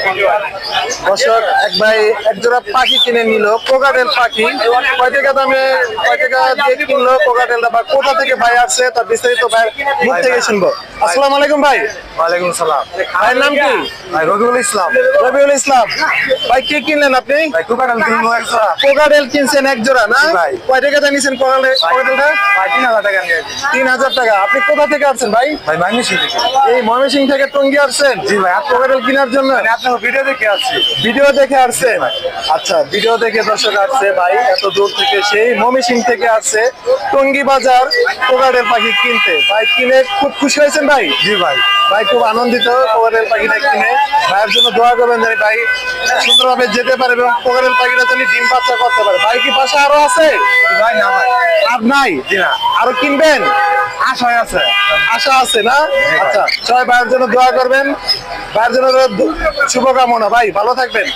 দর্শক এক ভাই এক জোড়া পাখি কিনে নিল, কোকাটেল পাখি। কয় টাকা দামে, কয় টাকা দিয়ে কিনলো কোকাটেলটা, বা কোথা থেকে ভাই আসছে তার বিস্তারিত ভাইয়ের মুখ থেকে শুনবো। আসসালামু আলাইকুম ভাই। ওয়ালাইকুম সালাম। ভাইয়ের নাম কি? ভাই রবিউল ইসলাম। রবিউল ইসলাম। ভাই কি কিনলেন আপনি? ভাই কোকাটেল কিনবো এক জোড়া। কোকাটেল কিনছেন এক জোড়া না? জি ভাই। কয় টাকা দিয়ে নিছেন কোকাটেলটা? ভাই 3000 টাকা নিয়েছি। 3000 টাকা। আপনি কোথা থেকে আসছেন ভাই? ভাই মাইমিসি থেকে। এই ময়মনসিংহ থেকে টঙ্গী আসছেন? জি ভাই। কোকাটেল কেনার জন্য? মানে আপনার ভিডিও দেখে আসছি। ভিডিও দেখে আসছেন? আচ্ছা, ভিডিও দেখে দর্শক আসছে ভাই, এত দূর থেকে সেই ময়মনসিংহ থেকে আসছে টঙ্গী বাজার কোকাটেল পাখি কিনতে। ভাই কিনে খুব খুশি হয়েছেন ভাই? জি ভাই। ভাই খুব আনন্দিত কোকাটেল পাখিটা কিনে। ভাইয়ের জন্য দোয়া করবেন যেন ভাই সুন্দরভাবে যেতে পারে এবং কোকাটেল পাখিটা যেন ডিম বাচ্চা করতে পারে। ভাই কি বাসা আরো আছে? ভাই না ভাই। আর নাই? জি না। আরো কিনবেন? আশা আছে। আশা আছে না? আচ্ছা, সবাই ভাইয়ের জন্য দোয়া করবেন। ভাইয়ের জন্য শুভকামনা। ভাই ভালো থাকবেন।